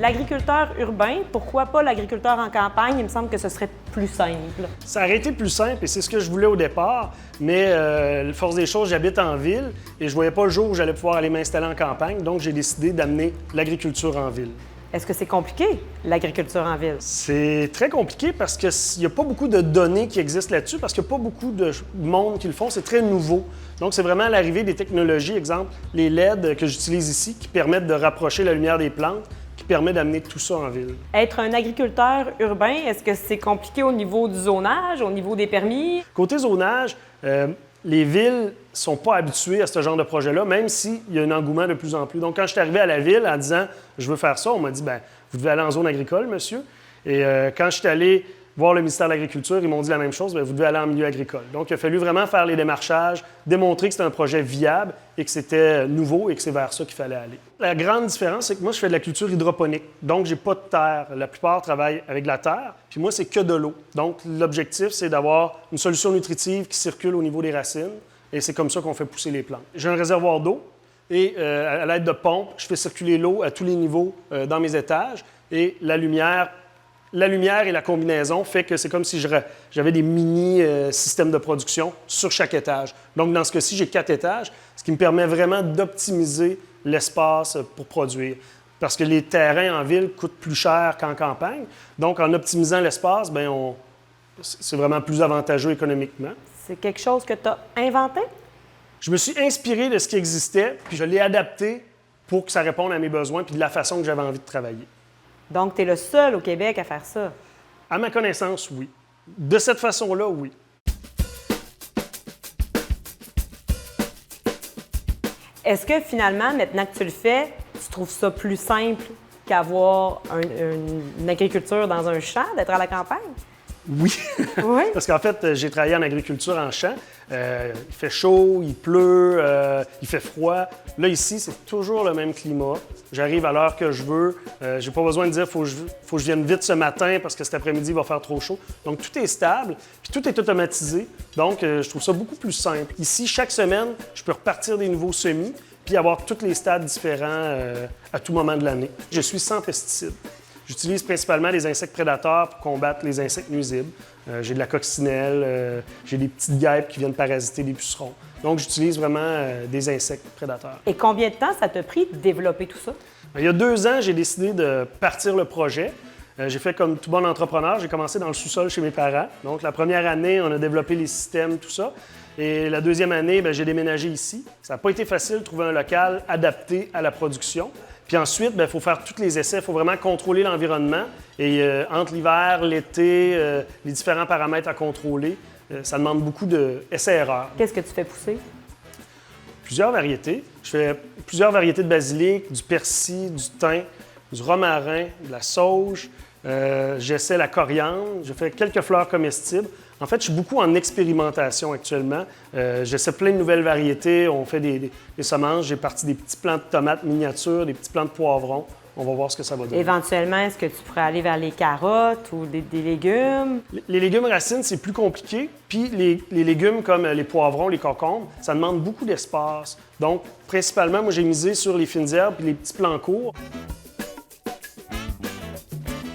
L'agriculteur urbain, pourquoi pas l'agriculteur en campagne? Il me semble que ce serait plus simple. Ça aurait été plus simple et c'est ce que je voulais au départ, mais force des choses, j'habite en ville et je voyais pas le jour où j'allais pouvoir aller m'installer en campagne, donc j'ai décidé d'amener l'agriculture en ville. Est-ce que c'est compliqué, l'agriculture en ville? C'est très compliqué parce qu'il n'y a pas beaucoup de données qui existent là-dessus, parce qu'il n'y a pas beaucoup de monde qui le font, c'est très nouveau. Donc, c'est vraiment l'arrivée des technologies, exemple, les LED que j'utilise ici, qui permettent de rapprocher la lumière des plantes, qui permet d'amener tout ça en ville. Être un agriculteur urbain, est-ce que c'est compliqué au niveau du zonage, au niveau des permis? Côté zonage, les villes ne sont pas habituées à ce genre de projet-là, même s'il y a un engouement de plus en plus. Donc, quand je suis arrivé à la ville en disant « je veux faire ça », on m'a dit « bien, vous devez aller en zone agricole, monsieur ». Et quand je suis allé voir le ministère de l'Agriculture, ils m'ont dit la même chose, « vous devez aller en milieu agricole ». Donc, il a fallu vraiment faire les démarchages, démontrer que c'était un projet viable et que c'était nouveau et que c'est vers ça qu'il fallait aller. La grande différence, c'est que moi, je fais de la culture hydroponique. Donc, j'ai pas de terre. La plupart travaillent avec de la terre. Puis moi, c'est que de l'eau. Donc, l'objectif, c'est d'avoir une solution nutritive qui circule au niveau des racines. Et c'est comme ça qu'on fait pousser les plantes. J'ai un réservoir d'eau et à l'aide de pompes, je fais circuler l'eau à tous les niveaux dans mes étages. Et la lumière et la combinaison fait que c'est comme si j'avais des mini-systèmes de production sur chaque étage. Donc, dans ce cas-ci, j'ai 4 étages, ce qui me permet vraiment d'optimiser l'espace pour produire. Parce que les terrains en ville coûtent plus cher qu'en campagne. Donc, en optimisant l'espace, c'est vraiment plus avantageux économiquement. C'est quelque chose que tu as inventé? Je me suis inspiré de ce qui existait, puis je l'ai adapté pour que ça réponde à mes besoins puis de la façon que j'avais envie de travailler. Donc, tu es le seul au Québec à faire ça? À ma connaissance, oui. De cette façon-là, oui. Est-ce que finalement, maintenant que tu le fais, tu trouves ça plus simple qu'avoir une agriculture dans un champ, d'être à la campagne? Oui. Oui? Parce qu'en fait, j'ai travaillé en agriculture en champ. Il fait chaud, il pleut, il fait froid. Là, ici, c'est toujours le même climat. J'arrive à l'heure que je veux. J'ai pas besoin de dire faut que je vienne vite ce matin parce que cet après-midi, il va faire trop chaud. Donc, tout est stable, puis tout est automatisé. Donc, je trouve ça beaucoup plus simple. Ici, chaque semaine, je peux repartir des nouveaux semis puis avoir tous les stades différents à tout moment de l'année. Je suis sans pesticides. J'utilise principalement des insectes prédateurs pour combattre les insectes nuisibles. J'ai de la coccinelle, j'ai des petites guêpes qui viennent parasiter les pucerons. Donc, j'utilise vraiment des insectes prédateurs. Et combien de temps ça t'a pris de développer tout ça? Il y a 2 ans, j'ai décidé de partir le projet. J'ai fait comme tout bon entrepreneur, j'ai commencé dans le sous-sol chez mes parents. Donc, la première année, on a développé les systèmes, tout ça. Et la deuxième année, j'ai déménagé ici. Ça n'a pas été facile de trouver un local adapté à la production. Puis ensuite, il faut faire tous les essais, il faut vraiment contrôler l'environnement. Et entre l'hiver, l'été, les différents paramètres à contrôler, ça demande beaucoup d'essais-erreurs. Qu'est-ce que tu fais pousser? Plusieurs variétés. Je fais plusieurs variétés de basilic, du persil, du thym, du romarin, de la sauge. J'essaie la coriandre. Je fais quelques fleurs comestibles. En fait, je suis beaucoup en expérimentation actuellement. J'essaie plein de nouvelles variétés. On fait des semences. J'ai parti des petits plants de tomates miniatures, des petits plants de poivrons. On va voir ce que ça va donner. Éventuellement, est-ce que tu pourrais aller vers les carottes ou des légumes? Les légumes racines, c'est plus compliqué. Puis les légumes comme les poivrons, les concombres, ça demande beaucoup d'espace. Donc, principalement, moi, j'ai misé sur les fines herbes et les petits plants courts.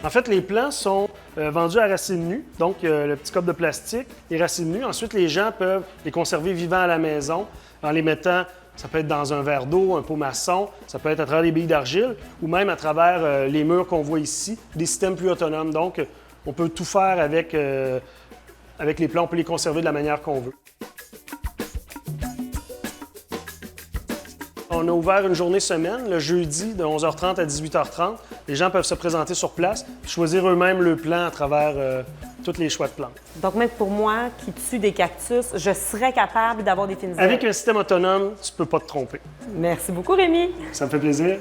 En fait, les plants sont vendus à racines nues, donc le petit cope de plastique, les racines nues. Ensuite, les gens peuvent les conserver vivants à la maison en les mettant, ça peut être dans un verre d'eau, un pot maçon, ça peut être à travers des billes d'argile ou même à travers les murs qu'on voit ici, des systèmes plus autonomes. Donc, on peut tout faire avec les plants, on peut les conserver de la manière qu'on veut. On a ouvert une journée semaine, le jeudi, de 11h30 à 18h30. Les gens peuvent se présenter sur place, choisir eux-mêmes le plan à travers tous les choix de plantes. Donc, même pour moi, qui tue des cactus, je serais capable d'avoir des fines herbes. Avec un système autonome, tu ne peux pas te tromper. Merci beaucoup, Rémi. Ça me fait plaisir.